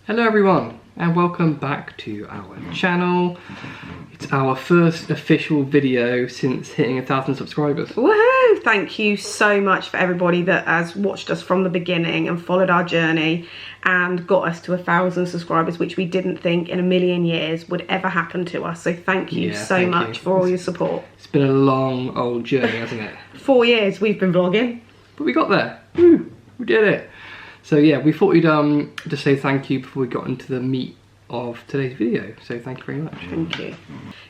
Hello everyone and welcome back to our channel. It's our first official video since hitting 1,000 subscribers. Woohoo! Thank you so much for everybody that has watched us from the beginning and followed our journey and got us to 1,000 subscribers, which we didn't think in a million years would ever happen to us. So thank you so much for all your support. It's been a long old journey, hasn't it? 4 years we've been vlogging. But we got there. Woo, we did it. So yeah, we thought we'd just say thank you before we got into the meat of today's video. So thank you very much. Thank you.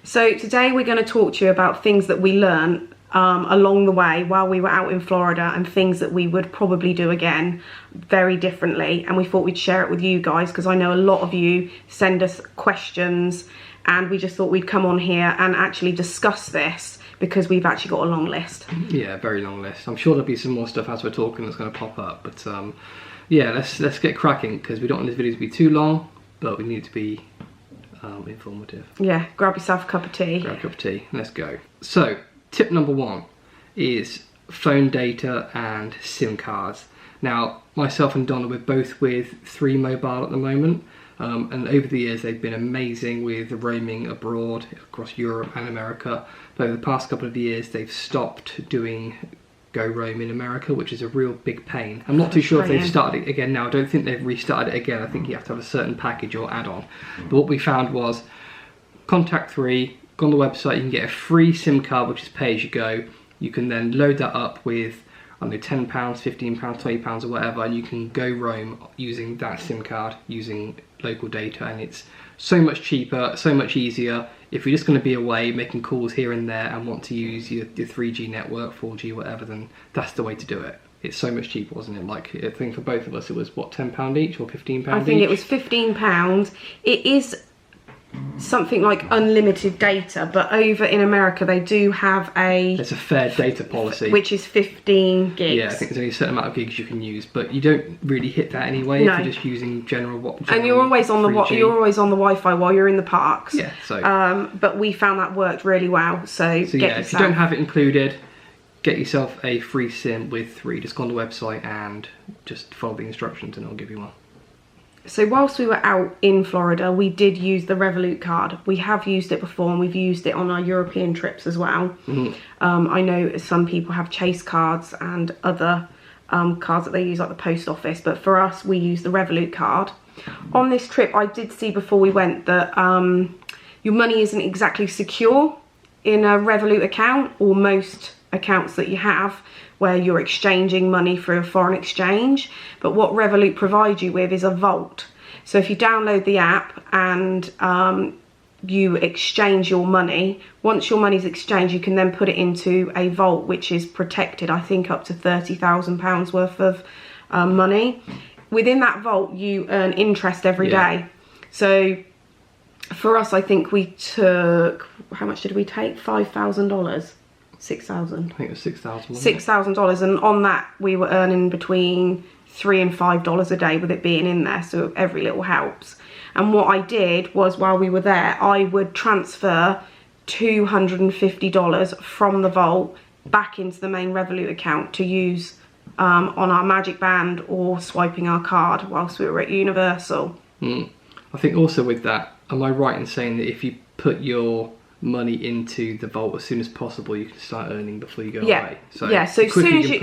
So today we're going to talk to you about things that we learned along the way while we were out in Florida, and things that we would probably do again very differently. And we thought we'd share it with you guys because I know a lot of you send us questions, and we just thought we'd come on here and actually discuss this because we've actually got a long list. Yeah, very long list. I'm sure there'll be some more stuff as we're talking that's going to pop up, but yeah, let's get cracking because we don't want this video to be too long, but we need it to be informative. Yeah, grab yourself a cup of tea. Grab a cup of tea, let's go. So, tip number 1 is phone data and SIM cards. Now, myself and Donna, we're both with 3 Mobile at the moment, and over the years they've been amazing with roaming abroad across Europe and America. But over the past couple of years they've stopped doing Go Roam in America, which is a real big pain. I'm not too sure if they've started it again now. I don't think they've restarted it again. I think you have to have a certain package or add-on. But what we found was, contact 3, go on the website, you can get a free SIM card, which is pay-as-you-go. You can then load that up with, I don't know, £10, £15, £20 or whatever, and you can go roam using that SIM card, using local data, and it's so much cheaper, so much easier. If you're just going to be away making calls here and there and want to use your 3G network, 4G, whatever, then that's the way to do it. It's so much cheaper, wasn't it? Like, I think for both of us it was, what, £10 each or £15 each? I think it was £15. It is something like unlimited data, but over in America they do have there's a fair data policy, which is 15 gigs. Yeah, I think there's only a certain amount of gigs you can use, but you don't really hit that anyway if you're just using general and you're always on the Wi-Fi while you're in the parks. Yeah, so but we found that worked really well. So yeah, if you don't have it included, get yourself a free SIM with 3. Just go on the website and just follow the instructions and it'll give you one. So whilst we were out in Florida, we did use the Revolute card. We have used it before, and we've used it on our European trips as well. Mm-hmm. I know some people have Chase cards and other cards that they use like the post office, but for us we use the Revolute card. On this trip I did see before we went that your money isn't exactly secure in a Revolute account, or most accounts that you have where you're exchanging money for a foreign exchange. But what Revolute provides you with is a vault. So if you download the app and you exchange your money, once your money's exchanged, you can then put it into a vault which is protected, I think up to £30,000 worth of money. Within that vault you earn interest every day. So for us, I think we took, how much did we take? $5,000. 6,000. I think it was 6,000. $6,000, and on that we were earning between $3 and $5 a day with it being in there, so every little helps. And what I did was, while we were there, I would transfer $250 from the vault back into the main Revolute account to use on our Magic Band or swiping our card whilst we were at Universal. I think also with that, am I right in saying that if you put your money into the vault as soon as possible, you can start earning before you go away? So yeah, so as soon as you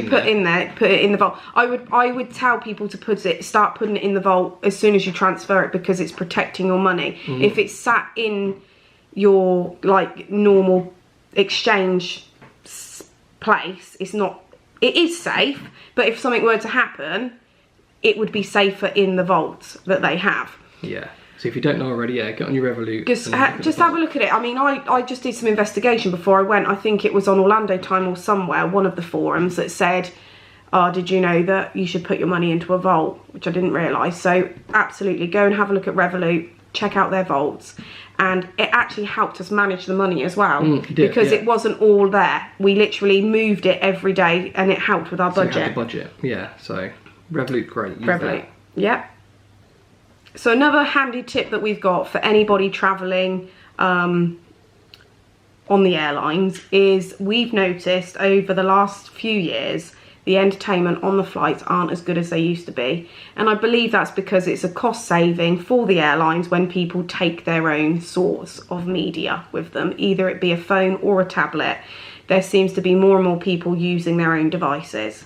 put it in the vault. I would tell people to start putting it in the vault as soon as you transfer it, because it's protecting your money. If it's sat in your like normal exchange place, it is safe, but if something were to happen, it would be safer in the vault that they have. Yeah. So if you don't know already, get on your Revolute. Just have a look at it. I mean, I just did some investigation before I went. I think it was on Orlando Time or somewhere, one of the forums, that said, oh, did you know that you should put your money into a vault? Which I didn't realise. So absolutely, go and have a look at Revolute, check out their vaults. And it actually helped us manage the money as well, because it wasn't all there. We literally moved it every day, and it helped with our budget. So you had the budget, yeah. So Revolute, great. Use Revolute, yeah. So another handy tip that we've got for anybody travelling on the airlines is, we've noticed over the last few years the entertainment on the flights aren't as good as they used to be. And I believe that's because it's a cost saving for the airlines when people take their own source of media with them, either it be a phone or a tablet. There seems to be more and more people using their own devices.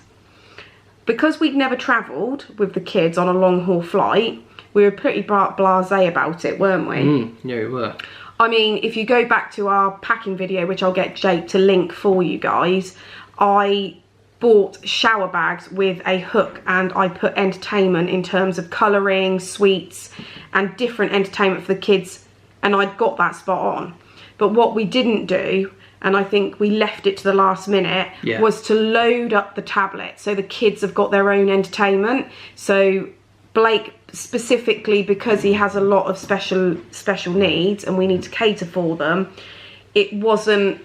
Because we'd never travelled with the kids on a long haul flight, we were pretty blasé about it, weren't we? Yeah, we were. I mean, if you go back to our packing video, which I'll get Jake to link for you guys, I bought shower bags with a hook and I put entertainment in terms of colouring, sweets and different entertainment for the kids, and I'd got that spot on. But what we didn't do, and I think we left it to the last minute, was to load up the tablet so the kids have got their own entertainment. So Blake, specifically because he has a lot of special needs and we need to cater for them, it wasn't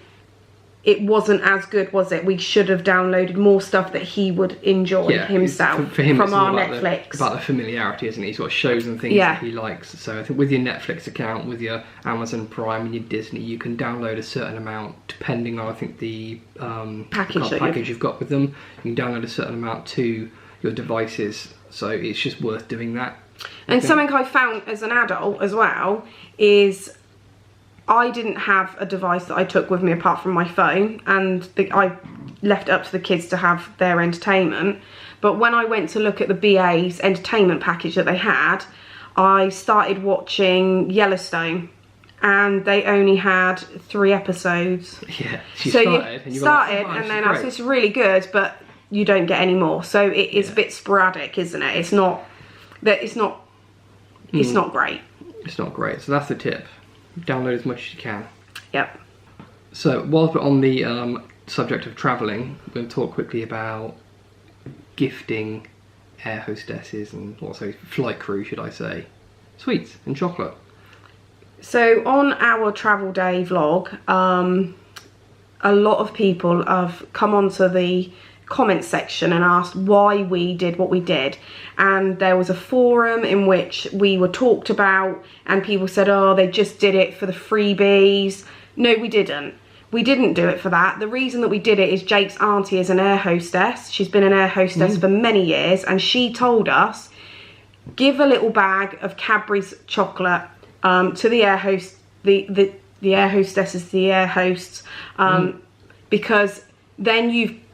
as good, was it? We should have downloaded more stuff that he would enjoy himself for him, from our Netflix. About the familiarity, isn't it? He's got shows and things that he likes. So I think with your Netflix account, with your Amazon Prime and your Disney, you can download a certain amount depending on, I think, the package you've got with them. You can download a certain amount to your devices. So it's just worth doing that. And something I found as an adult as well is I didn't have a device that I took with me apart from my phone, and I left it up to the kids to have their entertainment. But when I went to look at the BA's entertainment package that they had, I started watching Yellowstone, and they only had 3 episodes. Yeah, you started, and then I was, it's really good, but you don't get any more. So it is a bit sporadic, isn't it? It's not great. It's not great. So that's the tip. Download as much as you can. Yep. So whilst we're on the subject of travelling, we're going to talk quickly about gifting air hostesses and also flight crew, should I say, sweets and chocolate. So on our travel day vlog, a lot of people have come onto the comment section and asked why we did what we did, and there was a forum in which we were talked about and people said, oh, they just did it for the freebies. No, we didn't do it for that. The reason that we did it is Jake's auntie is an air hostess. She's been an air hostess for many years, and she told us, give a little bag of Cadbury's chocolate to the air host, the air hostesses, the air hosts, because then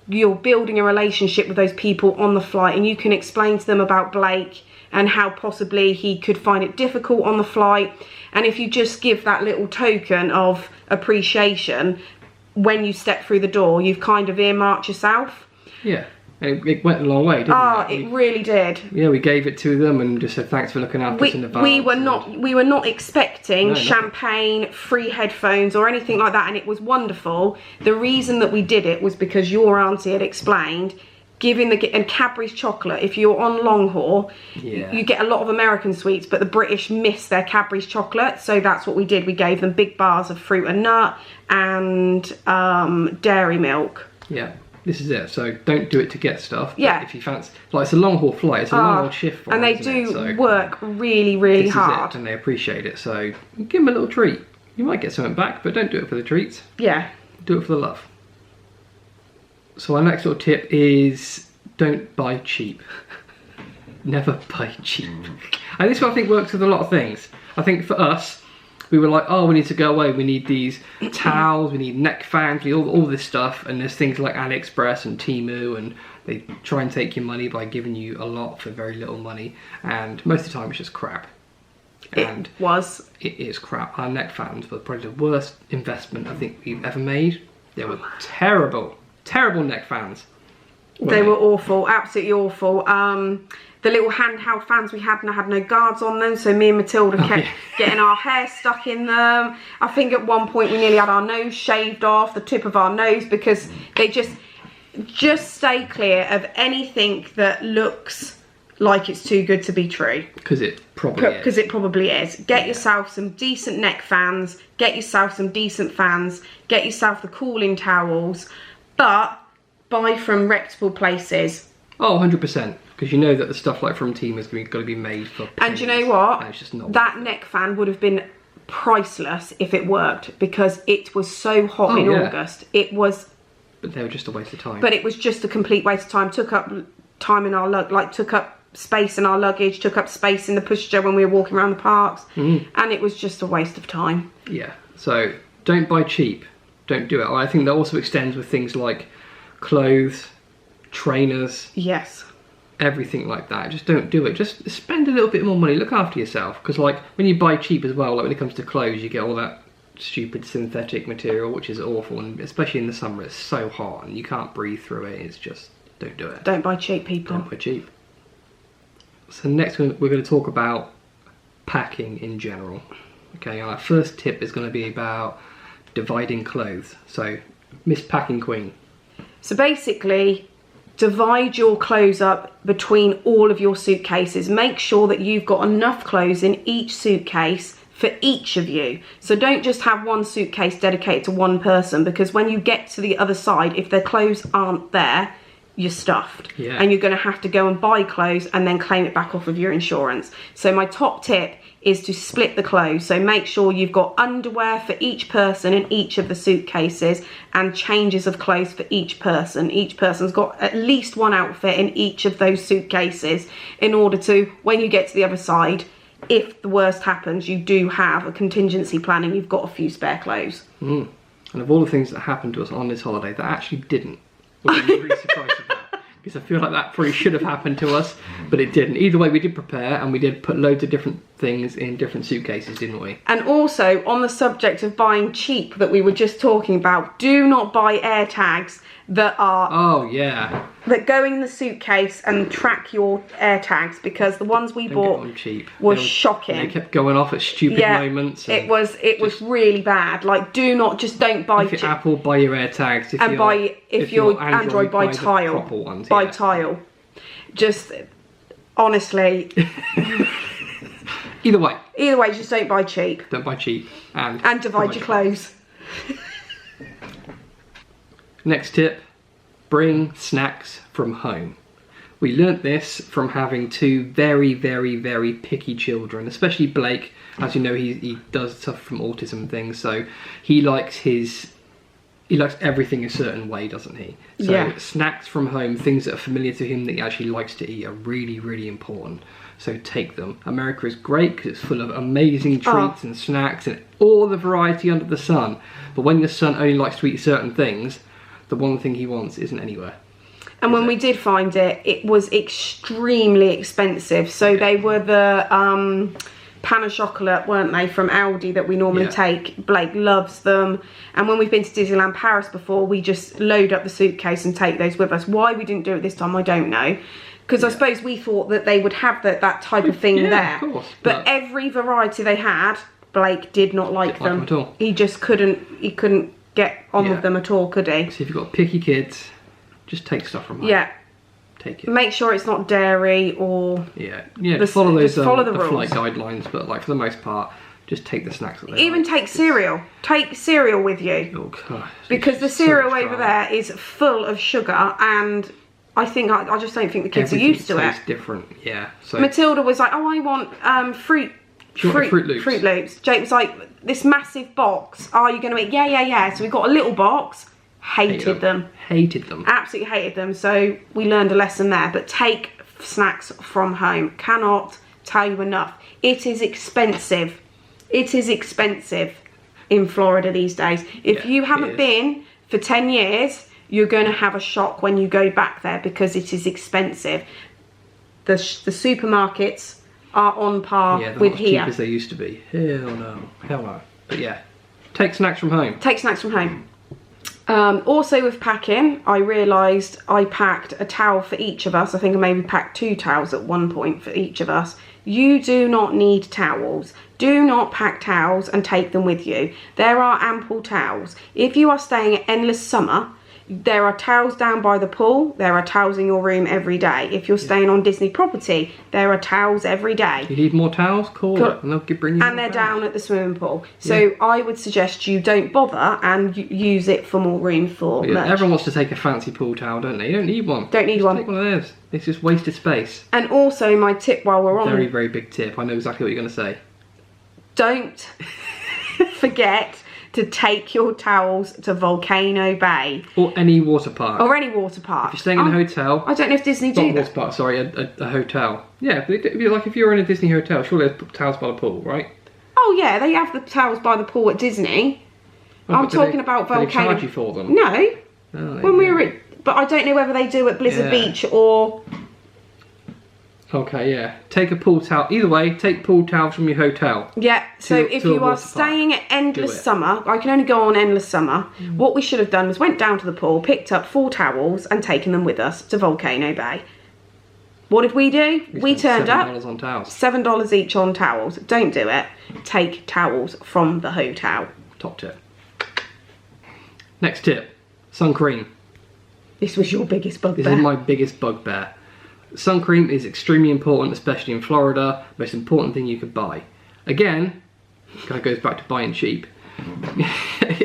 you're building a relationship with those people on the flight, and you can explain to them about Blake and how possibly he could find it difficult on the flight. And if you just give that little token of appreciation when you step through the door, you've kind of earmarked yourself. Yeah, and it went a long way, didn't it? Oh, it really did. Yeah, we gave it to them and just said thanks for looking after us in advance. We were not expecting champagne, free headphones or anything like that, and it was wonderful. The reason that we did it was because your auntie had explained giving and Cadbury's chocolate, if you're on long haul, you get a lot of American sweets, but the British miss their Cadbury's chocolate, so that's what we did. We gave them big bars of fruit and nut and dairy milk. Yeah. This is it. So don't do it to get stuff. Yeah. If you fancy, like, it's a long haul flight. It's a long haul shift. And they do work really, really hard. And they appreciate it. So give them a little treat. You might get something back, but don't do it for the treats. Yeah. Do it for the love. So our next little tip is don't buy cheap. Never buy cheap. And this one I think works with a lot of things. I think for us, we were like, oh, we need to go away. We need these towels, we need neck fans, we need all this stuff. And there's things like AliExpress and Temu, and they try and take your money by giving you a lot for very little money. And most of the time it's just crap. And it is crap. Our neck fans were probably the worst investment I think we've ever made. They were terrible. Terrible neck fans. They were awful, absolutely awful. The little handheld fans we had no guards on them, so me and Matilda kept getting our hair stuck in them. I think at one point we nearly had our nose shaved off, the tip of our nose, because they just stay clear of anything that looks like it's too good to be true. Because it probably is. Get yourself some decent neck fans, get yourself some decent fans, get yourself the cooling towels, but buy from reputable places. Oh, 100%. Because you know that the stuff like from Team is going to be made for pennies. And you know what? It's just not that neck fan would have been priceless if it worked, because it was so hot in August. It was But they were just a waste of time. But it was just a complete waste of time. Took up time in our took up space in our luggage, took up space in the pushchair when we were walking around the parks, and it was just a waste of time. Yeah. So don't buy cheap. Don't do it. I think that also extends with things like clothes, trainers. Yes. Everything like that. Just don't do it. Just spend a little bit more money. Look after yourself. Because like when you buy cheap as well, like when it comes to clothes, you get all that stupid synthetic material, which is awful, and especially in the summer it's so hot and you can't breathe through it. It's just, don't do it. Don't buy cheap, people. Don't buy cheap. So next we're going to talk about packing in general. Okay, our first tip is going to be about dividing clothes. So Miss Packing Queen. So basically, divide your clothes up between all of your suitcases. Make sure that you've got enough clothes in each suitcase for each of you. So don't just have one suitcase dedicated to one person, because when you get to the other side, if their clothes aren't there, you're stuffed. Yeah. And you're going to have to go and buy clothes and then claim it back off of your insurance. So my top tip is to split the clothes. So make sure you've got underwear for each person in each of the suitcases and changes of clothes for each person. Each person's got at least one outfit in each of those suitcases, in order to, when you get to the other side, if the worst happens, you do have a contingency plan and you've got a few spare clothes. And of all the things that happened to us on this holiday, that actually didn't. Which I'm really surprised at that, because I feel like that probably should have happened to us, but it didn't. Either way, we did prepare and we did put loads of different things in different suitcases, didn't we? And also, on the subject of buying cheap that we were just talking about, do not buy air tags that are... Oh, yeah. That go in the suitcase and track your air tags, because the ones we bought were shocking. They kept going off at stupid moments. It was really bad. Like, don't buy. If you're Apple, buy your air tags. If you're Android, buy Tile. Ones, buy Tile. Just honestly. Either way, just don't buy cheap. Don't buy cheap and divide your clothes. Next tip, bring snacks from home. We learnt this from having two very, very, very picky children, especially Blake. As you know, he does suffer from autism things, so he likes everything a certain way, doesn't he? So yeah. Snacks from home, things that are familiar to him that he actually likes to eat, are really, really important. So take them. America is great because it's full of amazing treats and snacks and all the variety under the sun. But when your son only likes to eat certain things, the one thing he wants isn't anywhere. And when we did find it, it was extremely expensive. So they were the pan au chocolat, weren't they, from Aldi that we normally take. Blake loves them. And when we've been to Disneyland Paris before, we just load up the suitcase and take those with us. Why we didn't do it this time, I don't know. Because I suppose we thought that they would have that type of thing there. Of course, but every variety they had, Blake did not like them. At all. He just couldn't get on with them at all, could he? So if you've got picky kids, just take stuff from home. Yeah. Take it. Make sure it's not dairy or... Just follow those follow the rules. flight guidelines, but like for the most part, just take the snacks that they Even take cereal. Take cereal with you. Oh, God. Because the cereal over there is full of sugar, and I just don't think the kids are used to it. Tastes different, yeah. So Matilda was like, oh, I want Fruit Loops. Jake was like, this massive box, are you going to eat? Yeah. So we got a little box. Hated them. Absolutely hated them. So we learned a lesson there. But take snacks from home. Cannot tell you enough. It is expensive. It is expensive in Florida these days. If you haven't been for 10 years, you're going to have a shock when you go back there, because it is expensive. The supermarkets are on par with here. Not as cheap as they used to be. Hell no. But yeah, take snacks from home. Take snacks from home. Also with packing, I realised I packed a towel for each of us. I think I maybe packed 2 towels at one point for each of us. You do not need towels. Do not pack towels and take them with you. There are ample towels. If you are staying at Endless Summer, there are towels down by the pool. There are towels in your room every day. If you're staying on Disney property, there are towels every day. You need more towels? Cool. And they'll bring you. And they're down at the swimming pool. So I would suggest you don't bother and use it for more room for merch. Everyone wants to take a fancy pool towel, don't they? You don't need one. Don't need one. Take one of those. It's just wasted space. And also my tip while we're on... Very, very big tip. I know exactly what you're going to say. Don't forget to take your towels to Volcano Bay. Or any water park. Or any water park. If you're staying in a hotel. I don't know if Disney do Not that. water park, sorry, a hotel. Yeah, like if you're in a Disney hotel, surely there's towels by the pool, right? Oh yeah, they have the towels by the pool at Disney. Oh, I'm talking about Volcano. Do they charge you for them? No. Oh, When we were at, but I don't know whether they do at Blizzard Beach or... Okay, yeah. Take a pool towel. Either way, take pool towels from your hotel. Yeah, so if you are staying at Endless Summer, I can only go on Endless Summer, what we should have done was went down to the pool, picked up 4 towels and taken them with us to Volcano Bay. What did we do? We turned up. $7 on towels. $7 each on towels. Don't do it. Take towels from the hotel. Top tip. Next tip. Sun cream. This was your biggest bugbear. This is my biggest bugbear. Sun cream is extremely important, especially in Florida. Most important thing you could buy. Again, kind of goes back to buying cheap.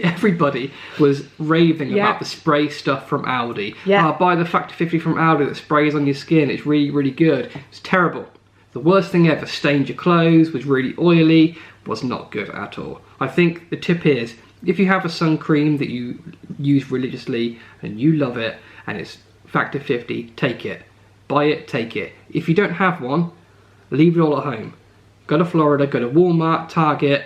Everybody was raving about the spray stuff from Aldi. Yeah. Buy the Factor 50 from Aldi that sprays on your skin. It's really, really good. It's terrible. The worst thing ever. Stained your clothes, was really oily, was not good at all. I think the tip is, if you have a sun cream that you use religiously and you love it and it's Factor 50, take it. Buy it, take it. If you don't have one, leave it all at home. Go to Florida, go to Walmart, Target.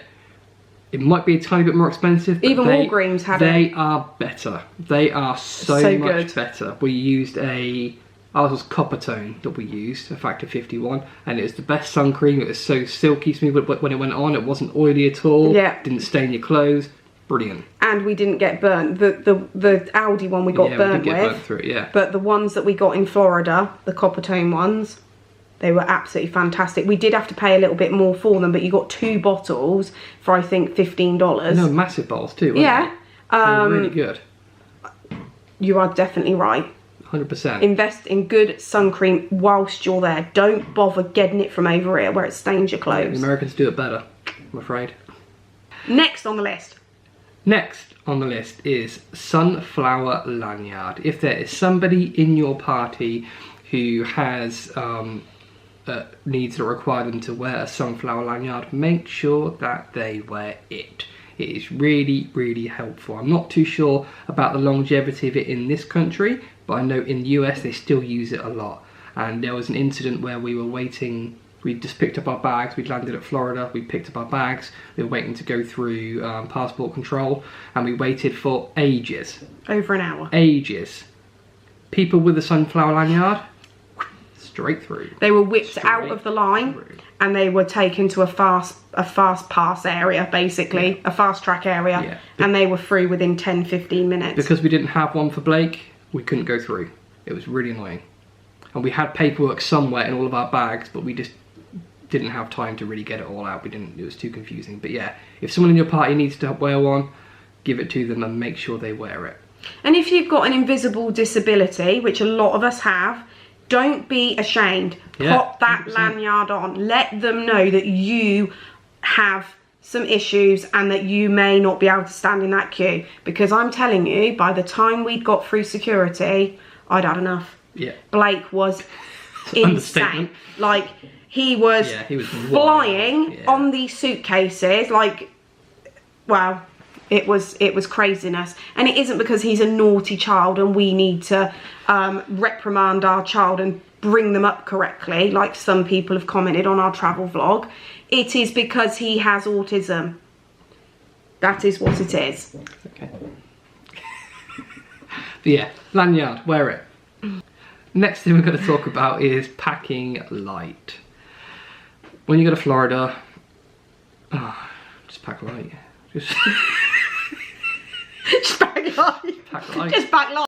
It might be a tiny bit more expensive, but even Walgreens had it. They are better. They are so much better. We used ours was Coppertone that we used, a Factor 51, and it was the best sun cream. It was so silky smooth when it went on. It wasn't oily at all. Yeah. Didn't stain your clothes. Brilliant. And we didn't get burnt. The Aldi one we got burnt we did get with. burnt through it, yeah. But the ones that we got in Florida, the Coppertone ones, they were absolutely fantastic. We did have to pay a little bit more for them, but you got 2 bottles for I think $15. No, massive bottles too. Weren't they? Really good. You are definitely right. 100%. Invest in good sun cream whilst you're there. Don't bother getting it from over here where it stains your clothes. The Americans do it better, I'm afraid. Next on the list. Next on the list is sunflower lanyard. If there is somebody in your party who has needs that require them to wear a sunflower lanyard, make sure that they wear it. It is really, really helpful. I'm not too sure about the longevity of it in this country, but I know in the US they still use it a lot. And there was an incident where we were waiting. We just picked up our bags. We'd landed at Florida. We picked up our bags. We were waiting to go through passport control, and we waited for ages. Over an hour. Ages. People with a sunflower lanyard, straight through. They were whipped out of the line, and they were taken to a fast pass area, basically, a fast track area, and they were through within 10-15 minutes. Because we didn't have one for Blake, we couldn't go through. It was really annoying. And we had paperwork somewhere in all of our bags, but we just didn't have time to really get it all out. It was too confusing. But yeah, if someone in your party needs to wear one, give it to them and make sure they wear it. And if you've got an invisible disability, which a lot of us have, don't be ashamed. Pop that 100%. Lanyard on. Let them know that you have some issues and that you may not be able to stand in that queue. Because I'm telling you, by the time we'd got through security, I'd had enough. Yeah. Blake was insane. Like, he was flying on these suitcases. Like, wow. It was craziness. And it isn't because he's a naughty child and we need to reprimand our child and bring them up correctly, like some people have commented on our travel vlog. It is because he has autism. That is what it is. Okay. But yeah, lanyard, wear it. Next thing we're going to talk about is packing light. When you go to Florida, just pack light. Just pack light. Pack light. Just pack light.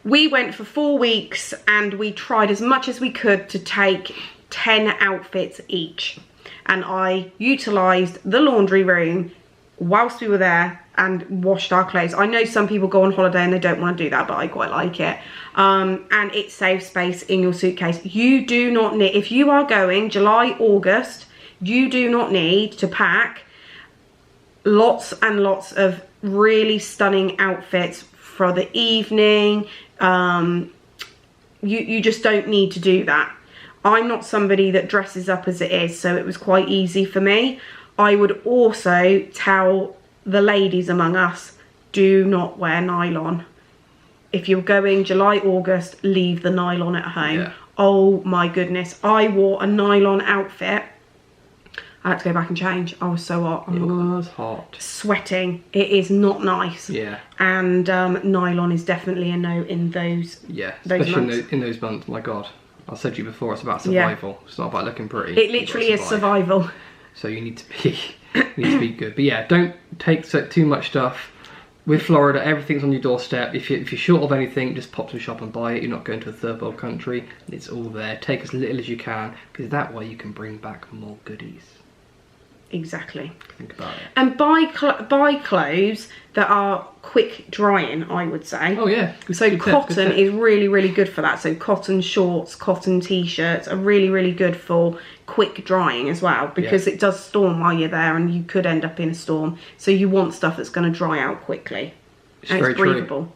We went for 4 weeks and we tried as much as we could to take 10 outfits each. And I utilised the laundry room whilst we were there and washed our clothes. I know some people go on holiday and they don't want to do that, but I quite like it. And it saves space in your suitcase. You do not need, if you are going July, August, you do not need to pack lots and lots of really stunning outfits for the evening. You just don't need to do that. I'm not somebody that dresses up as it is, so it was quite easy for me. I would also tell the ladies among us, do not wear nylon. If you're going July, August, leave the nylon at home. Yeah. Oh my goodness. I wore a nylon outfit. I had to go back and change. I was so hot. It was hot. Sweating. It is not nice. Yeah. And nylon is definitely a no in those. Yeah, those especially months. in those months. My God, I said to you before, it's about survival. It's not about looking pretty. It literally is survival. So you need to be good. But yeah, don't take too much stuff. With Florida, everything's on your doorstep. If you're short of anything, just pop to the shop and buy it. You're not going to a third world country. It's all there. Take as little as you can, because that way you can bring back more goodies. Exactly. Think about it. And buy clothes that are quick drying, I would say. Oh yeah. So cotton is really, really good for that. So cotton shorts, cotton t-shirts are really, really good for quick drying as well, because it does storm while you're there and you could end up in a storm. So you want stuff that's going to dry out quickly. And it's breathable.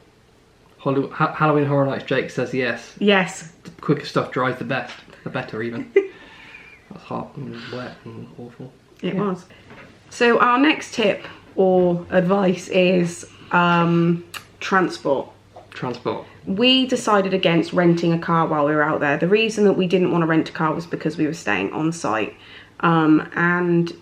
Halloween Horror Nights Jake says yes. Yes. The quicker stuff dries, the better even. That's hot and wet and awful. It was. So our next tip or advice is transport. Transport. We decided against renting a car while we were out there. The reason that we didn't want to rent a car was because we were staying on site, and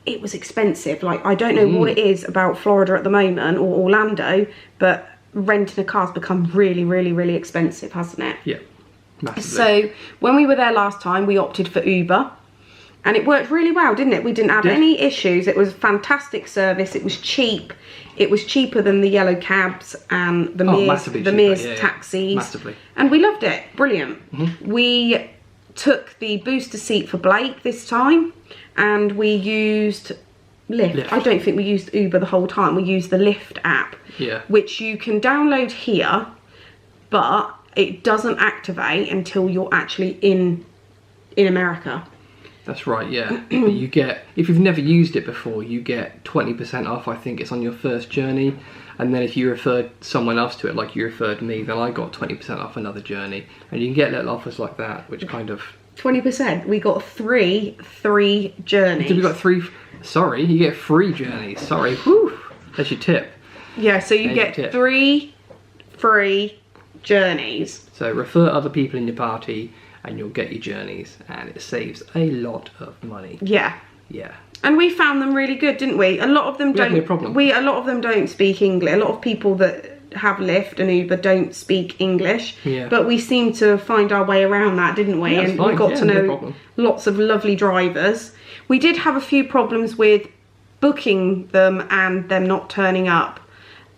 it was expensive. Like, I don't know what it is about Florida at the moment, or Orlando, but renting a car's become really, really, really expensive, hasn't it? Yeah, massively. So when we were there last time, we opted for Uber. And it worked really well, didn't it? We didn't have any issues. It was fantastic service. It was cheap. It was cheaper than the yellow cabs and the Mears taxis. Massively. And we loved it. Brilliant. We took the booster seat for Blake this time, and we used Lyft. I don't think we used Uber the whole time. We used the Lyft app, which you can download here, but it doesn't activate until you're actually in America. That's right, yeah. But you get, if you've never used it before, you get 20% off. I think it's on your first journey. And then if you referred someone else to it, like you referred me, then I got 20% off another journey. And you can get little offers like that, which kind of... 20%? We got three journeys. Did we got three? Sorry, you get 3 journeys. Sorry. Whew. That's your tip. Yeah, so you get 3 free journeys. So refer other people in your party, and you'll get your journeys, and it saves a lot of money. Yeah. Yeah. And we found them really good, didn't we? A lot of them don't. No problem. A lot of them don't speak English. A lot of people that have Lyft and Uber don't speak English. Yeah. But we seemed to find our way around that, didn't we? Yeah, and we got to know lots of lovely drivers. We did have a few problems with booking them and them not turning up.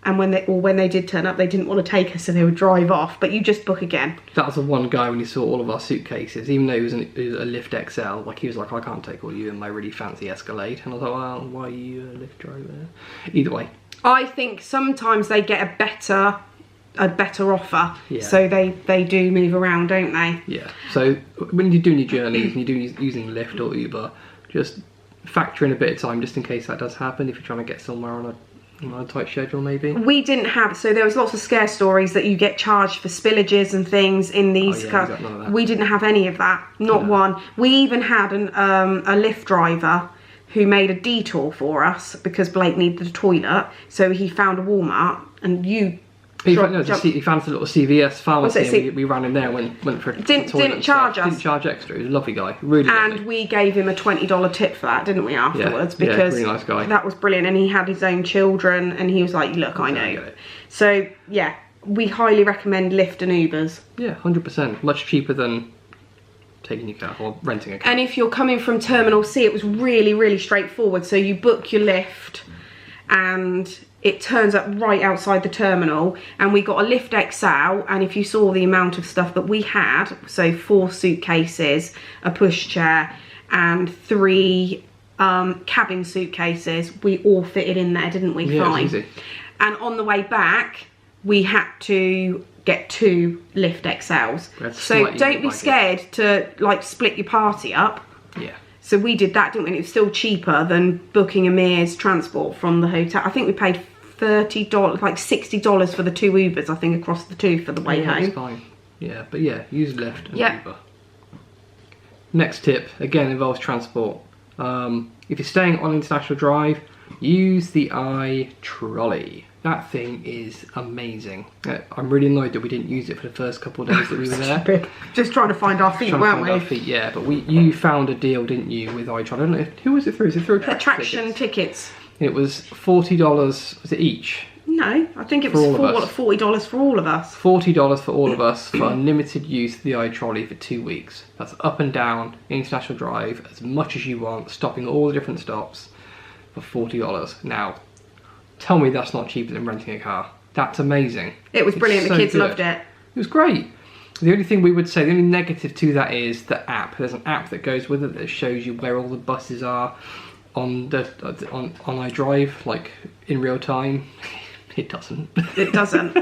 And when they did turn up, they didn't want to take us, so they would drive off. But you just book again. That was the one guy when he saw all of our suitcases, even though he was a Lyft XL, like he was like, I can't take all you in my really fancy Escalade. And I was like, well, why are you a Lyft driver? Either way. I think sometimes they get a better offer. Yeah. So they do move around, don't they? Yeah. So when you're doing your journeys and you're using Lyft or Uber, just factor in a bit of time just in case that does happen, if you're trying to get somewhere on a tight schedule maybe. We didn't have, so there was lots of scare stories that you get charged for spillages and things in these cars. We didn't have any of that, not one. We even had a Lyft driver who made a detour for us because Blake needed a toilet, so he found a Walmart and he found a little CVS pharmacy and we ran in there and went for a didn't charge us. Didn't charge extra. He was a lovely guy, really lovely. And we gave him a $20 tip for that, didn't we, afterwards? Yeah, because really nice guy. That was brilliant, and he had his own children and he was like, look, I know. So yeah, we highly recommend Lyft and Ubers. Yeah, 100%. Much cheaper than taking your car or renting a car. And if you're coming from Terminal C, it was really, really straightforward. So you book your Lyft and it turns up right outside the terminal, and we got a Lyft XL, and if you saw the amount of stuff that we had, so 4 suitcases, a pushchair, and 3 cabin suitcases, we all fitted in there, didn't we? Yeah, Fine. it was easy. And on the way back, we had to get 2 Lyft XLs. So don't be scared to like split your party up. Yeah. So we did that, didn't we? And it was still cheaper than booking a Mears transport from the hotel. I think we paid $30, like $60 for the 2 Ubers, I think, across the 2 for the way home. That's fine. Yeah, but yeah, use Lyft and Uber. Next tip, again, involves transport. If you're staying on International Drive, Use the i-trolley. That thing is amazing. I'm really annoyed that we didn't use it for the first couple of days that we were there. Just trying to find our feet, weren't we? Our feet, yeah, but you found a deal, didn't you, with i-trolley? I don't know, who was it through? Is it through Attraction tickets. It was $40, was it each? No, I think it was $40 for all of us. $40 for all of us for unlimited use of the i-trolley for 2 weeks. That's up and down International Drive as much as you want, stopping at all the different stops for $40. Now, tell me that's not cheaper than renting a car. That's amazing. It was brilliant. The kids loved it. It was great. The only thing we would say, the only negative to that is the app. There's an app that goes with it that shows you where all the buses are on iDrive, like in real time. It doesn't. It doesn't.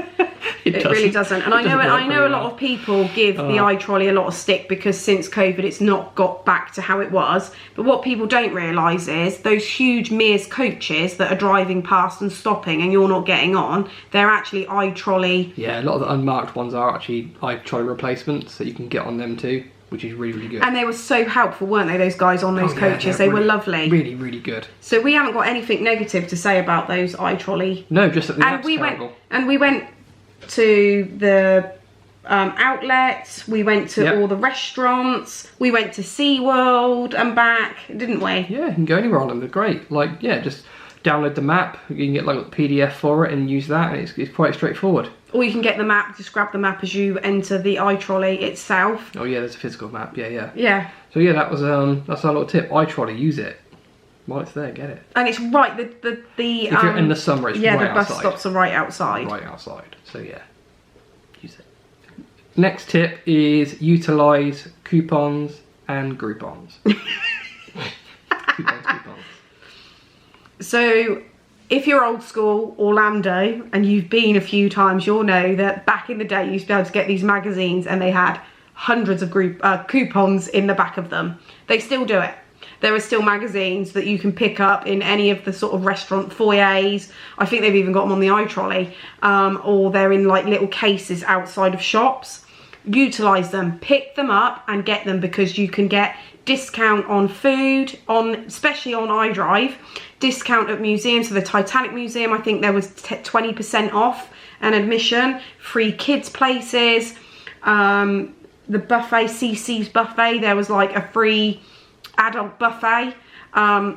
It really doesn't. And I know a lot of people give the i-trolley a lot of stick because since COVID it's not got back to how it was. But what people don't realise is those huge Mears coaches that are driving past and stopping and you're not getting on, they're actually i-trolley. Yeah, a lot of the unmarked ones are actually i-trolley replacements, so you can get on them too, which is really, really good. And they were so helpful, weren't they, those guys on those coaches? They were lovely. Really, really good. So we haven't got anything negative to say about those i-trolley. No, just that the app's terrible. We went to the outlets, we went to all the restaurants, we went to SeaWorld and back, didn't we? Yeah, you can go anywhere on them, they're great. Like, yeah, just download the map, you can get like a PDF for it and use that, and it's quite straightforward. Or you can get the map, just grab the map as you enter the i-trolley itself. Oh yeah, there's a physical map, yeah. Yeah. So yeah, that was that's our little tip, i-trolley, use it. While it's there, get it. And it's right, the if you're in the summer, it's right outside. Yeah, the bus stops are right outside. Right outside, so yeah, use it. Next tip is utilise coupons and Groupons. Coupons. So, if you're old school Orlando and you've been a few times, you'll know that back in the day you used to be able to get these magazines and they had hundreds of coupons in the back of them. They still do it. There are still magazines that you can pick up in any of the sort of restaurant foyers. I think they've even got them on the i-trolley, or they're in like little cases outside of shops. Utilise them, pick them up and get them because you can get discount on food, especially on iDrive, discount at museums. So the Titanic Museum, I think there was 20% off an admission, free kids places, the buffet, CC's buffet, there was like a free adult buffet.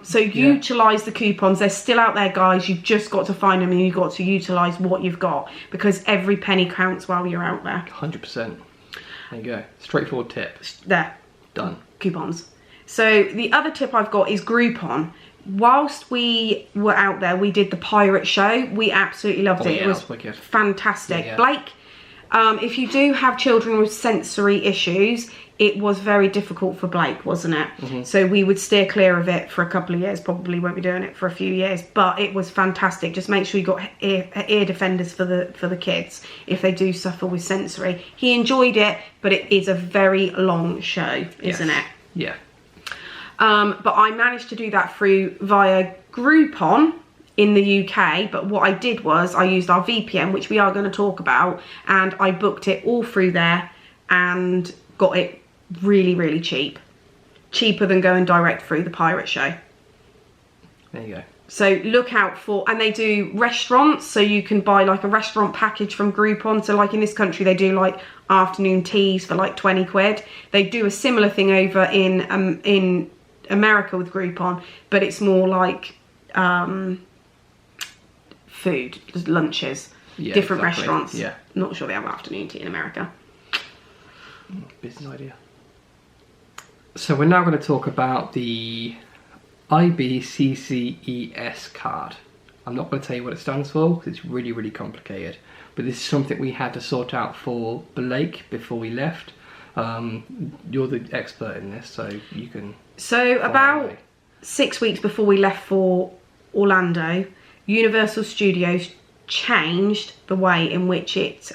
So utilise the coupons. They're still out there, guys. You've just got to find them and you've got to utilise what you've got because every penny counts while you're out there. 100%. There you go. Straightforward tip. There. Done. Coupons. So the other tip I've got is Groupon. Whilst we were out there, we did the pirate show. We absolutely loved it. Yeah, it was fantastic. Yeah. Blake, if you do have children with sensory issues, it was very difficult for Blake, wasn't it? Mm-hmm. So we would steer clear of it for a couple of years. Probably won't be doing it for a few years, but it was fantastic. Just make sure you got ear defenders for the kids if they do suffer with sensory. He enjoyed it, but it is a very long show, isn't it? Yeah. But I managed to do that via Groupon in the UK, but what I did was I used our VPN, which we are going to talk about, and I booked it all through there and got it really, really cheap. Cheaper than going direct through the pirate show. There you go. So look out for, and they do restaurants, so you can buy like a restaurant package from Groupon. So like in this country, they do like afternoon teas for like 20 quid. They do a similar thing over in America with Groupon, but it's more like food, just lunches, different restaurants. Yeah. Not sure they have afternoon tea in America. Business idea. So we're now going to talk about the IBCCES card. I'm not going to tell you what it stands for because it's really, really complicated. But this is something we had to sort out for Blake before we left. You're the expert in this, so you can... So about 6 weeks before we left for Orlando, Universal Studios changed the way in which it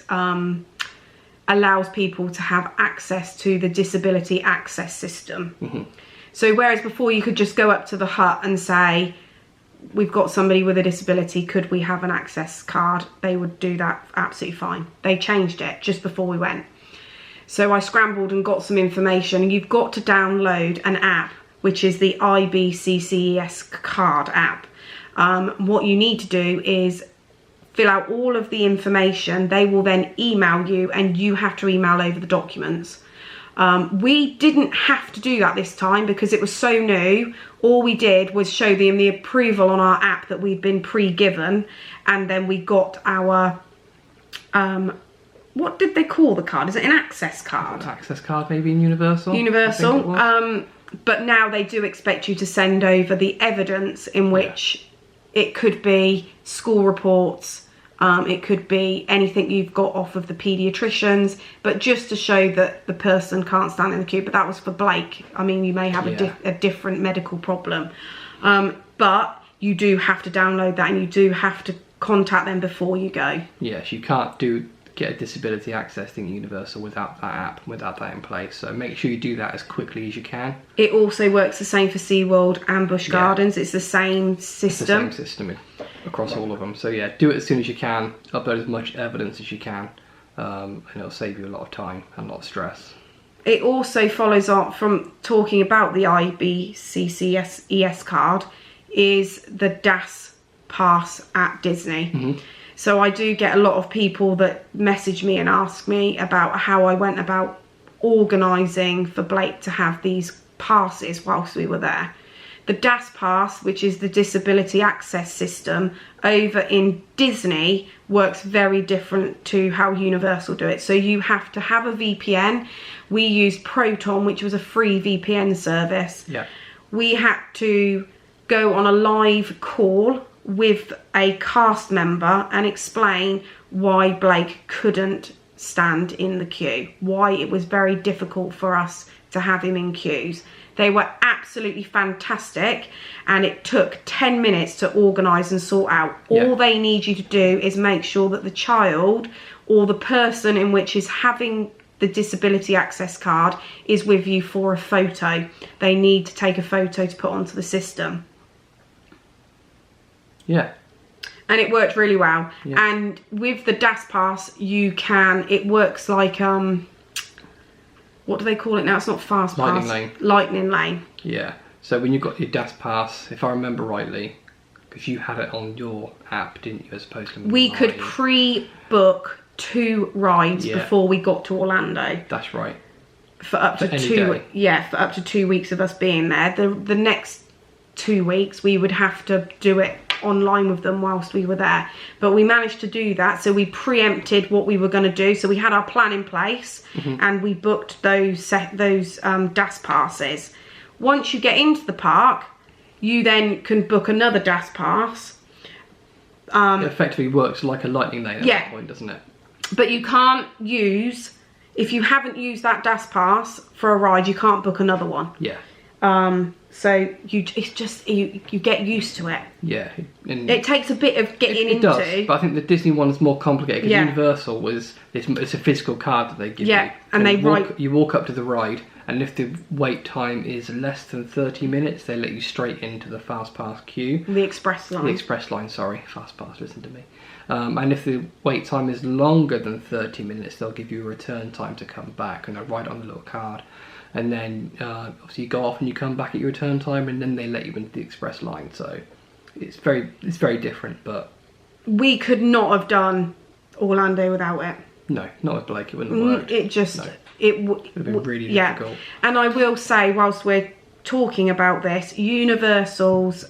allows people to have access to the disability access system. Mm-hmm. So whereas before you could just go up to the hut and say, we've got somebody with a disability, could we have an access card? They would do that absolutely fine. They changed it just before we went. So I scrambled and got some information. You've got to download an app, which is the IBCCES card app. what you need to do is fill out all of the information. They will then email you, and you have to email over the documents. We didn't have to do that this time because it was so new. All we did was show them the approval on our app that we'd been pre-given, and then we got our what did they call the card? Is it an access card? Access card, maybe in Universal. Universal. But now they do expect you to send over the evidence in which it could be school reports, it could be anything you've got off of the paediatricians, but just to show that the person can't stand in the queue. But that was for Blake. I mean, you may have a different medical problem, but you do have to download that, and you do have to contact them before you go. Yes, you can't get a disability access thing at Universal without that app, without that in place. So make sure you do that as quickly as you can. It also works the same for SeaWorld and Busch Gardens. It's the same system. It's the same system across all of them. So yeah, do it as soon as you can. Upload as much evidence as you can, and it'll save you a lot of time and a lot of stress. It also follows on from talking about the IBFC card is the DAS pass at Disney. Mm-hmm. So I do get a lot of people that message me and ask me about how I went about organising for Blake to have these passes whilst we were there. The DAS pass, which is the disability access system over in Disney, works very different to how Universal do it. So you have to have a VPN. We used Proton, which was a free VPN service. Yeah. We had to go on a live call with a cast member and explain why Blake couldn't stand in the queue, why it was very difficult for us to have him in queues. They were absolutely fantastic, and it took 10 minutes to organise and sort out. All they need you to do is make sure that the child or the person in which is having the disability access card is with you for a photo. They need to take a photo to put onto the system. Yeah. And it worked really well. Yeah. And with the DAS pass, it works like, what do they call it now? It's not fast pass. Lightning lane. Yeah. So when you got your DAS pass, if I remember rightly, because you had it on your app, didn't you, as opposed to we could pre-book 2 rides before we got to Orlando. That's right. For up to 2 weeks of us being there. The next 2 weeks we would have to do it online with them whilst we were there, but we managed to do that. So we preempted what we were going to do, so we had our plan in place, and we booked those DAS passes. Once you get into the park, you then can book another DAS pass. It effectively works like a lightning lane at that point, doesn't it? But you can't use, if you haven't used that DAS pass for a ride, you can't book another one. So you get used to it. Yeah. It takes a bit of getting into. It does, but I think the Disney one is more complicated because Universal it's a physical card that they give you. And you walk up to the ride, and if the wait time is less than 30 minutes, they let you straight into the fast pass queue. The express line. The express line, sorry. Fast pass, listen to me. And if the wait time is longer than 30 minutes, they'll give you a return time to come back, and they'll write on the little card. And then obviously you go off and you come back at your return time, and then they let you into the express line. So it's very different, but we could not have done Orlando without it. No, not with Blake. It wouldn't have worked. It would have been really difficult. And I will say, whilst we're talking about this, Universal's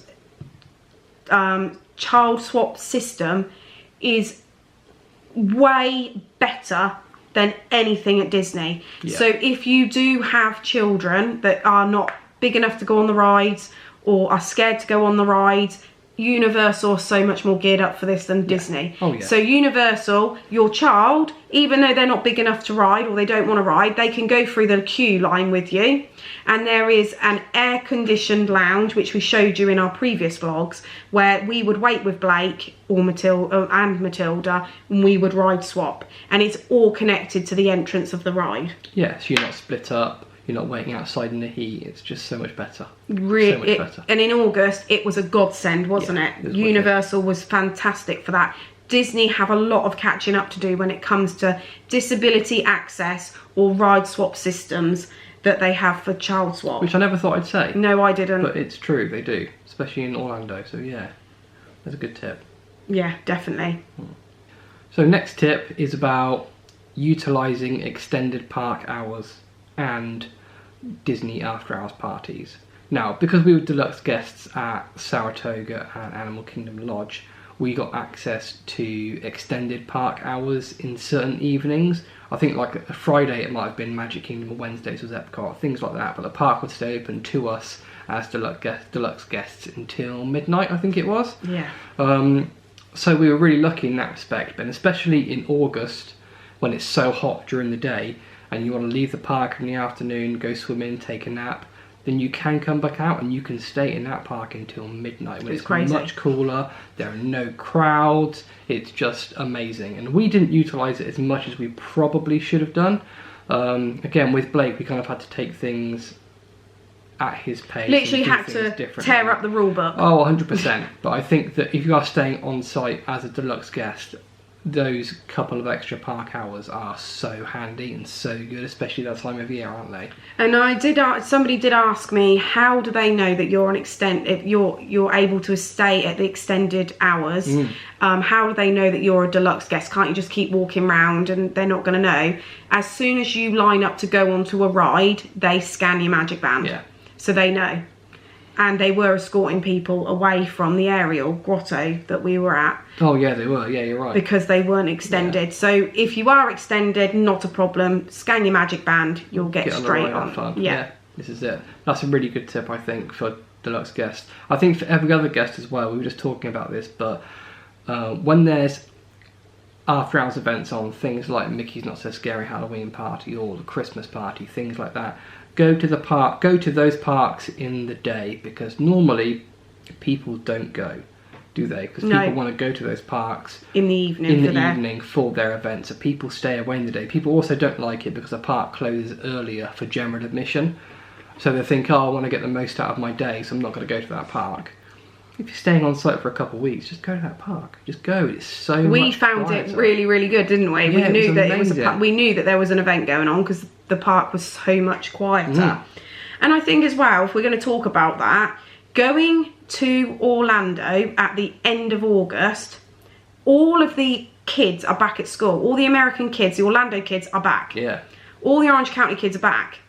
child swap system is way better than anything at Disney. So if you do have children that are not big enough to go on the rides or are scared to go on the rides, Universal are so much more geared up for this than Disney. So Universal, your child, even though they're not big enough to ride or they don't want to ride, they can go through the queue line with you. And there is an air-conditioned lounge, which we showed you in our previous vlogs, where we would wait with Blake or Matilda, and we would ride swap. And it's all connected to the entrance of the ride. Yeah, so you're not split up. You're not waiting outside in the heat. It's just so much better. Really, so much better. And in August, it was a godsend, wasn't it? Universal was fantastic for that. Disney have a lot of catching up to do when it comes to disability access or ride swap systems that they have for child swap. Which I never thought I'd say. No, I didn't. But it's true, they do. Especially in Orlando, so yeah. That's a good tip. Yeah, definitely. So next tip is about utilising extended park hours and Disney after hours parties. Now, because we were deluxe guests at Saratoga and Animal Kingdom Lodge, we got access to extended park hours in certain evenings. I think like a Friday it might have been Magic Kingdom, or Wednesdays was Epcot, things like that, but the park would stay open to us as deluxe guests until midnight, I think it was. Yeah. So we were really lucky in that respect, but especially in August when it's so hot during the day and you want to leave the park in the afternoon, go swimming, take a nap, then you can come back out and you can stay in that park until midnight when it's crazy. Much cooler, there are no crowds, it's just amazing. And we didn't utilise it as much as we probably should have done. Again, with Blake, we kind of had to take things at his pace. Literally had to tear up the rule book. Oh, 100%. But I think that if you are staying on site as a deluxe guest, those couple of extra park hours are so handy and so good, especially that time of year, aren't they? And somebody did ask me, how do they know that you're if you're able to stay at the extended hours? How do they know that you're a deluxe guest? Can't you just keep walking around and they're not going to know? As soon as you line up to go onto a ride, they scan your magic band. Yeah. So they know. And they were escorting people away from the aerial grotto that we were at. Oh yeah, they were. Yeah, you're right. Because they weren't extended. Yeah. So if you are extended, not a problem. Scan your magic band. You'll get straight on. Fun. Yeah, this is it. That's a really good tip, I think, for deluxe guests. I think for every other guest as well. We were just talking about this, but when there's after hours events on, things like Mickey's Not So Scary Halloween Party or the Christmas party, things like that, go to those parks in the day, because normally people don't go, do they? Because people want to go to those parks in the evening for their events. So people stay away in the day. People also don't like it because the park closes earlier for general admission. So they think, oh, I want to get the most out of my day, so I'm not going to go to that park. If you're staying on site for a couple of weeks, just go to that park. Just go. It's so much We found quieter. it really, really good, didn't we? Yeah, We knew that there was an event going on because the park was so much quieter. And I think as well, if we're going to talk about that, going to Orlando at the end of August, all of the kids are back at school. All the American kids, the Orlando kids are back. Yeah. All the Orange County kids are back.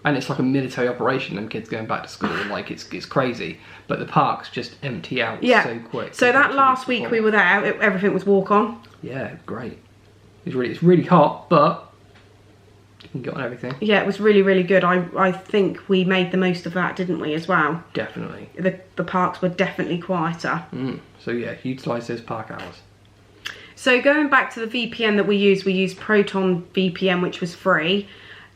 And it's like a military operation, them kids going back to school. Like, it's crazy. But the parks just empty out so quick. So that last week we were there, everything was walk on. Yeah, great. It's really hot, but you can get on everything. Yeah, it was really, really good. I think we made the most of that, didn't we, as well? Definitely. The parks were definitely quieter. So yeah, utilise those park hours. So going back to the VPN that we used Proton VPN, which was free.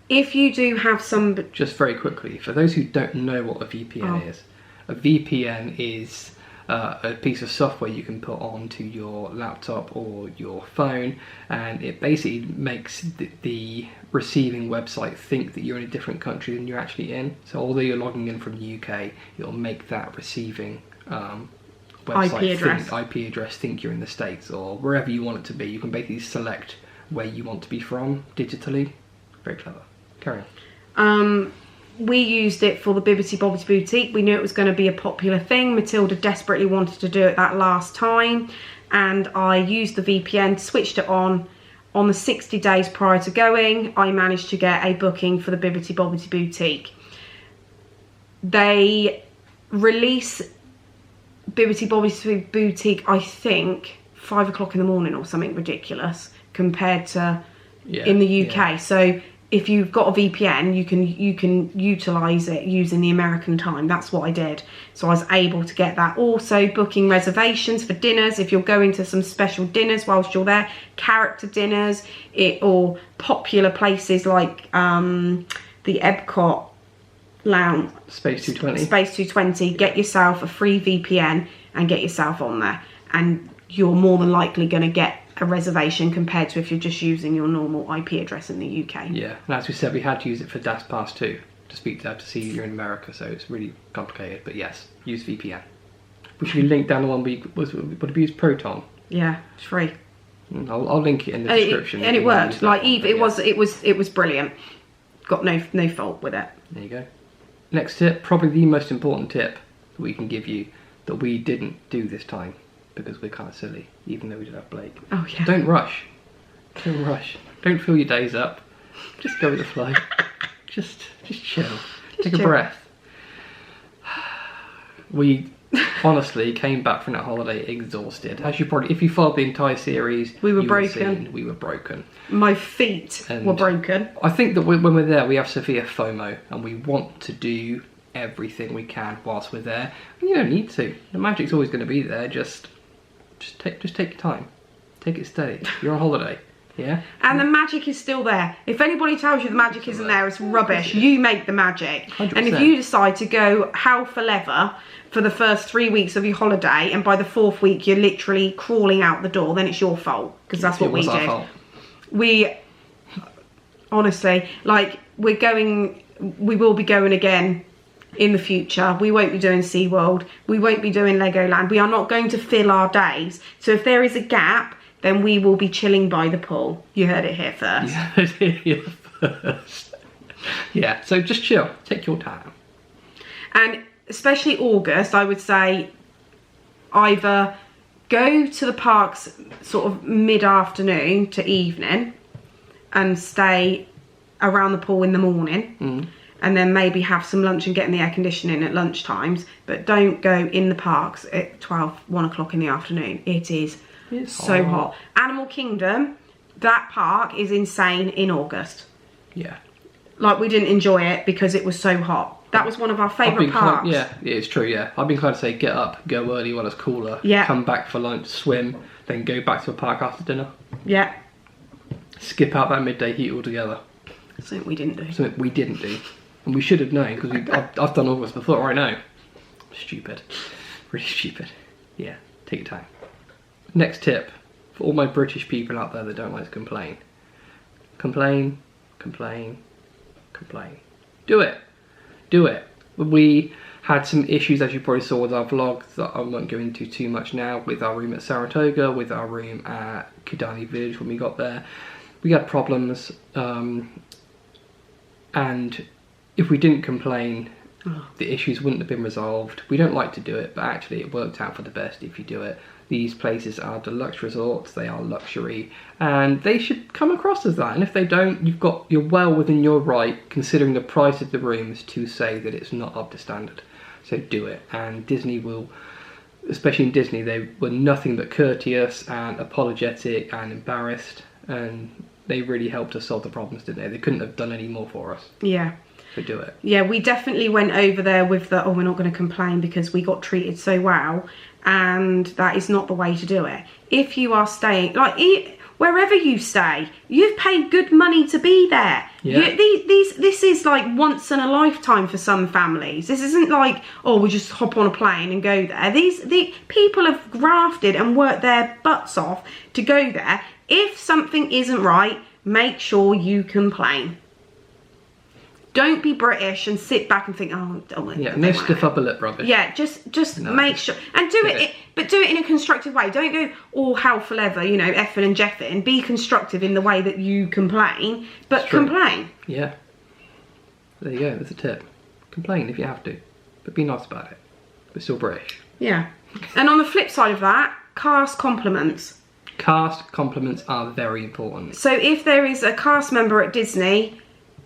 If you do have some... Just very quickly, for those who don't know what a VPN is, a VPN is a piece of software you can put onto your laptop or your phone, and it basically makes the receiving website think that you're in a different country than you're actually in. So although you're logging in from the UK, it'll make that receiving website IP address think you're in the States or wherever you want it to be. You can basically select where you want to be from digitally. Very clever. Carry on. We used it for the Bibbidi Bobbidi Boutique. We knew it was going to be a popular thing. Matilda desperately wanted to do it that last time, and I used the VPN, switched it on. On the 60 days prior to going, I managed to get a booking for the Bibbidi Bobbidi Boutique. They release Bibbidi Bobbidi Boutique, I think, 5 o'clock in the morning or something ridiculous compared to in the UK. Yeah. So if you've got a VPN, you can utilise it using the American time. That's what I did. So I was able to get that. Also booking reservations for dinners if you're going to some special dinners whilst you're there, character dinners, or popular places like the Epcot Lounge, Space 220. Space 220. Get yourself a free VPN and get yourself on there, and you're more than likely going to get a reservation compared to if you're just using your normal IP address in the UK. Yeah, and as we said, we had to use it for DAS Pass too, to speak to to see you're in America, so it's really complicated. But yes, use VPN. Which we linked down the one we used Proton. Yeah, it's free. I'll link it in the description. And it worked. Like it was brilliant. Got no fault with it. There you go. Next tip, probably the most important tip that we can give you that we didn't do this time because we're kind of silly, even though we did have Blake. Oh yeah. Don't rush. Don't rush. Don't fill your days up. Just go with the flow. just chill. Take a breath. We honestly came back from that holiday exhausted. As you probably, if you followed the entire series, we were you broken. We were broken. My feet were broken. I think that when we're there, we have severe FOMO, and we want to do everything we can whilst we're there. And you don't need to. The magic's always going to be there. Just take your time. Take it steady. You're on holiday. Yeah. And the magic is still there. If anybody tells you the magic isn't there, it's rubbish. You make the magic. 100%. And if you decide to go hell for leather for the first 3 weeks of your holiday, and by the 4th week you're literally crawling out the door, then it's your fault, because that's what we did. Our fault. We honestly, like, we will be going again in the future. We won't be doing SeaWorld. We won't be doing Legoland. We are not going to fill our days. So if there is a gap, then we will be chilling by the pool. You heard it here first. You heard it here first. Yeah, so just chill. Take your time. And especially August, I would say either go to the parks sort of mid-afternoon to evening and stay around the pool in the morning. And then maybe have some lunch and get in the air conditioning at lunch times. But don't go in the parks at 1 o'clock in the afternoon. It's so hot. Animal Kingdom, that park is insane in August. Yeah. Like, we didn't enjoy it because it was so hot. That was one of our favourite parks. Yeah, it's true, yeah. I've been inclined to say get up, go early when it's cooler, come back for lunch, swim, then go back to the park after dinner. Yeah. Skip out that midday heat altogether. Something we didn't do. Something we didn't do. And we should have known, because I've done August before, I know. Stupid. Really stupid. Yeah, take your time. Next tip, for all my British people out there that don't like to complain. Complain, complain, complain. Do it. Do it. We had some issues, as you probably saw with our vlog, that I won't go into too much now, with our room at Saratoga, with our room at Kidani Village when we got there. We had problems, and if we didn't complain, the issues wouldn't have been resolved. We don't like to do it, but actually it worked out for the best if you do it. These places are deluxe resorts, they are luxury, and they should come across as that. And if they don't, you're well within your right, considering the price of the rooms, to say that it's not up to standard. So do it. And Disney will, especially in Disney, they were nothing but courteous and apologetic and embarrassed, and they really helped us solve the problems, didn't they? They couldn't have done any more for us. Yeah. So do it. Yeah, we definitely went over there with the, we're not going to complain because we got treated so well, and that is not the way to do it. If you are staying, like, wherever you stay, you've paid good money to be there. Yeah. This is like once in a lifetime for some families. This isn't like, oh, we just hop on a plane and go there. The people have grafted and worked their butts off to go there. If something isn't right, make sure you complain. Don't be British and sit back and think, yeah, no stiff upper lip rubbish. Yeah, just make sure, and do it, but do it in a constructive way. Don't go all hell for leather, you know, effing and jeffing. Be constructive in the way that you complain, but complain. Yeah. There you go, there's a tip. Complain if you have to, but be nice about it. We're still British. Yeah. And on the flip side of that, cast compliments. Cast compliments are very important. So if there is a cast member at Disney,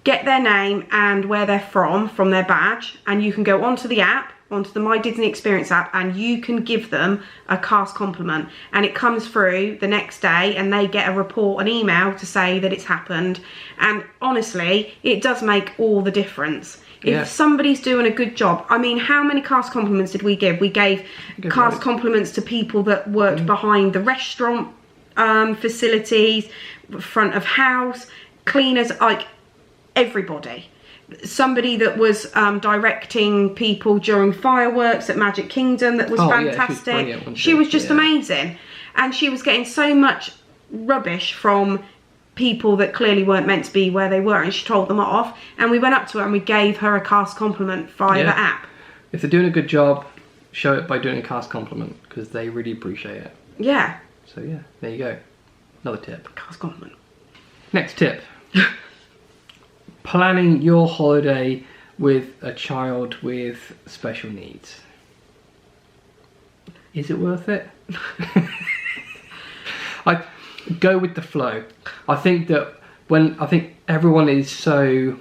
get their name and where they're from their badge, and you can go onto the app, onto the My Disney Experience app, and you can give them a cast compliment, and it comes through the next day and they get a report, an email to say that it's happened. And honestly, it does make all the difference. If somebody's doing a good job, I mean, how many cast compliments did we give? We gave cast compliments to people that worked behind the restaurant facilities, front of house, cleaners, like everybody. Somebody that was directing people during fireworks at Magic Kingdom, that was fantastic. Yeah, she was just amazing, and she was getting so much rubbish from people that clearly weren't meant to be where they were, and she told them off, and we went up to her and we gave her a cast compliment via the app. If they're doing a good job, show it by doing a cast compliment, because they really appreciate it. Yeah. So yeah, there you go. Another tip. Cast compliment. Next tip. Planning your holiday with a child with special needs. Is it worth it? I go with the flow. I think that I think everyone is so,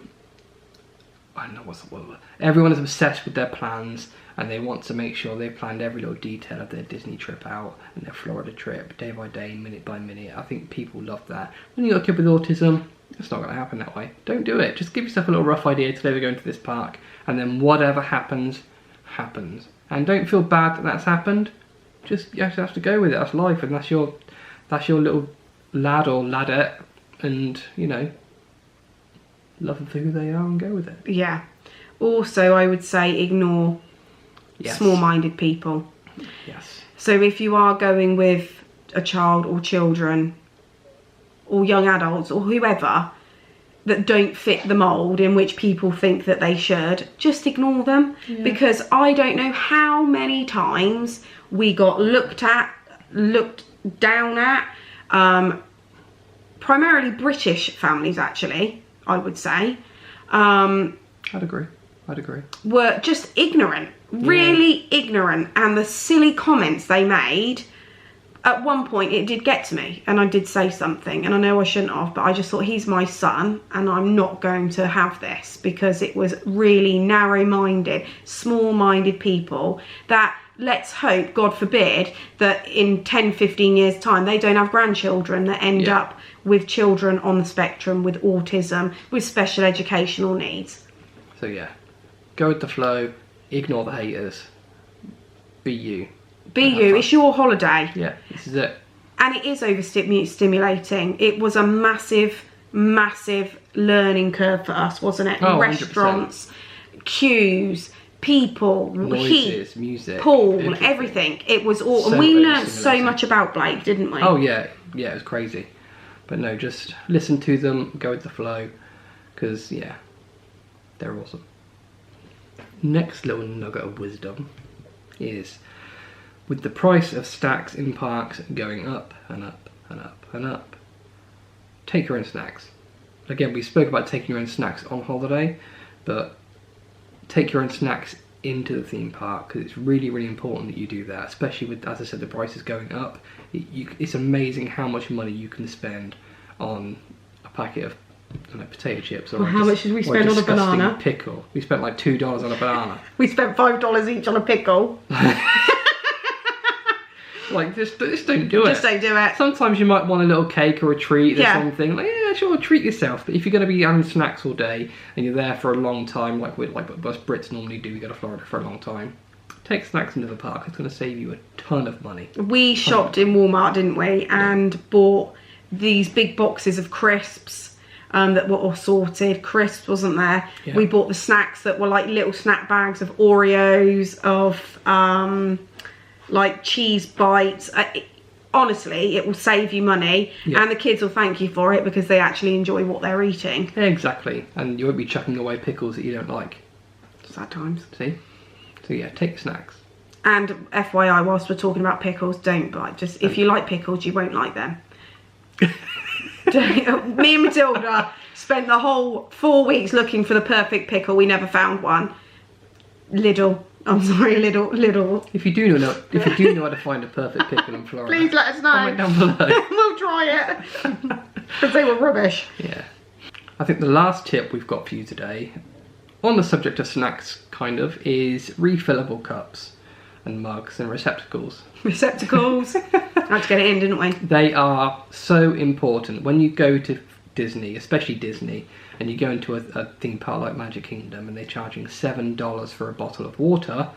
I don't know what's the word. Everyone is obsessed with their plans and they want to make sure they've planned every little detail of their Disney trip out and their Florida trip, day by day, minute by minute. I think people love that. When you've got a kid with autism, it's not going to happen that way. Don't do it. Just give yourself a little rough idea today we're going to this park, and then whatever happens, happens. And don't feel bad that that's happened. Just, you have to go with it. That's life, and that's your little lad or ladette, and, you know, love them for who they are and go with it. Yeah. Also, I would say ignore small-minded people. Yes. So if you are going with a child or children or young adults or whoever that don't fit the mould in which people think that they should, just ignore them. Yeah. Because I don't know how many times we got looked down at, primarily British families actually, I would say. I'd agree. Were just ignorant, really ignorant, and the silly comments they made, at one point it did get to me and I did say something, and I know I shouldn't have, but I just thought, he's my son and I'm not going to have this, because it was really narrow-minded, small-minded people that, let's hope, God forbid, that in 10-15 years time they don't have grandchildren that end up with children on the spectrum, with autism, with special educational needs. So yeah, go with the flow, ignore the haters, be you. Be you. It's your holiday. Yeah, this is it. And it is overstimulating. It was a massive, massive learning curve for us, wasn't it? Oh, restaurants, 100%. Queues, people, noises, heat, music, pool, everything. It was all, and we learned so much about Blake, didn't we? Oh yeah, it was crazy. But no, just listen to them, go with the flow, because yeah, they're awesome. Next little nugget of wisdom is, with the price of snacks in parks going up and up and up and up, take your own snacks. Again, we spoke about taking your own snacks on holiday, but take your own snacks into the theme park, because it's really, really important that you do that, especially with, as I said, the prices going up. It's amazing how much money you can spend on a packet of, I don't know, potato chips, or how much did we spend on a banana? Pickle. We spent like $2 on a banana. We spent $5 each on a pickle. Like, just don't do it. Just don't do it. Sometimes you might want a little cake or a treat or something. Like, yeah, sure, treat yourself. But if you're going to be having snacks all day and you're there for a long time, like us Brits normally do, we go to Florida for a long time, take snacks into the park. It's going to save you a ton of money. We shopped in Walmart, didn't we? And bought these big boxes of crisps that were all sorted. Crisps wasn't there. Yeah. We bought the snacks that were like little snack bags of Oreos, of like cheese bites. Honestly, it will save you money, and the kids will thank you for it because they actually enjoy what they're eating. Yeah, exactly, and you won't be chucking away pickles that you don't like. Sad times. See? So yeah, take snacks. And FYI, whilst we're talking about pickles, don't buy. Just if you like pickles, you won't like them. Me and Matilda spent the whole 4 weeks looking for the perfect pickle. We never found one. Lidl. If you do know how to find a perfect pickle in Florida, please let us know. Comment down below. We'll try it. Because they were rubbish. Yeah. I think the last tip we've got for you today, on the subject of snacks, kind of, is refillable cups and mugs and receptacles. Receptacles. Had to get it in, didn't we? They are so important when you go to Disney, especially Disney, and you go into a theme park like Magic Kingdom and they're charging $7 for a bottle of water.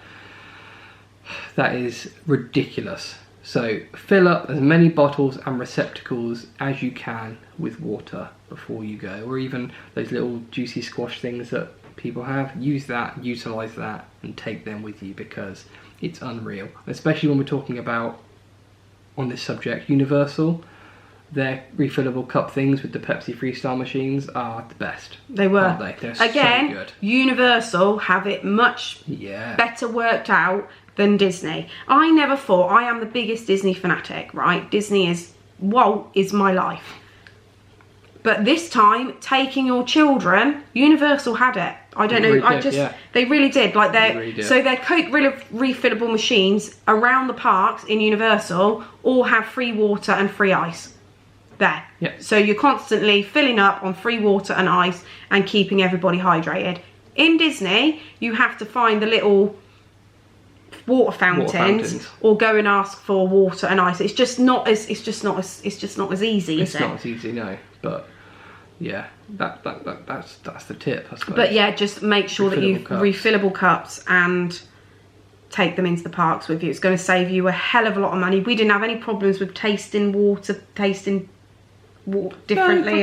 That is ridiculous. So fill up as many bottles and receptacles as you can with water before you go, or even those little juicy squash things that people have. Use that, utilize that, and take them with you, because it's unreal. Especially when we're talking about, on this subject, Universal. Their refillable cup things with the Pepsi Freestyle machines are the best. They were. Aren't they? They're Again, so good. Universal have it much better worked out than Disney. I never thought, I am the biggest Disney fanatic, right? Walt is my life. But this time, taking your children, Universal had it. I don't know. They really did. Like so their Coke refillable machines around the parks in Universal all have free water and free ice. There. Yeah. So you're constantly filling up on free water and ice and keeping everybody hydrated. In Disney, you have to find the little water fountains or go and ask for water and ice. It's just not as easy, is it? It's not as easy, no. But yeah, that's the tip, I suppose. But yeah, just make sure that you've refillable cups and take them into the parks with you. It's going to save you a hell of a lot of money. We didn't have any problems with tasting water differently.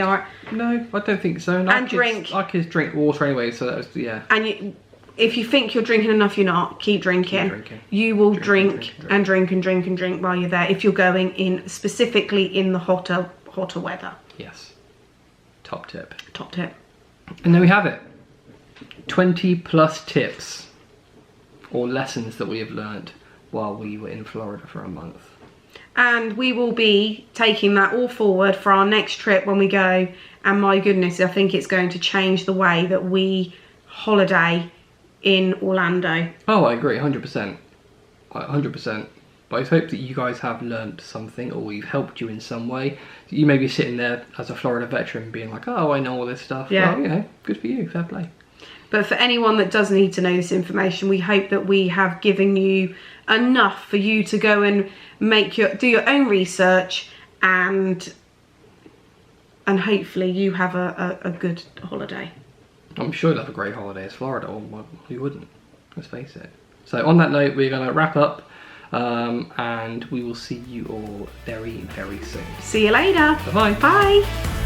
No, I don't think so. And drink. Our kids drink water anyway, so that was, yeah. And if you think you're drinking enough, you're not. Keep drinking. You will drink and drink while you're there if you're going in specifically in the hotter weather. Yes. Top tip. Top tip. And there we have it. 20 plus tips or lessons that we have learned while we were in Florida for a month. And we will be taking that all forward for our next trip when we go. And my goodness, I think it's going to change the way that we holiday in Orlando. Oh, I agree, 100%. 100%. But I hope that you guys have learnt something, or we've helped you in some way. You may be sitting there as a Florida veteran being like, oh, I know all this stuff. Yeah. Well, you know, good for you, fair play. But for anyone that does need to know this information, we hope that we have given you enough for you to go and do your own research and hopefully you have a good holiday. I'm sure you'll have a great holiday. It's Florida, or who wouldn't? Let's face it. So on that note, we're going to wrap up. And we will see you all very, very soon. See you later. Bye-bye. Bye.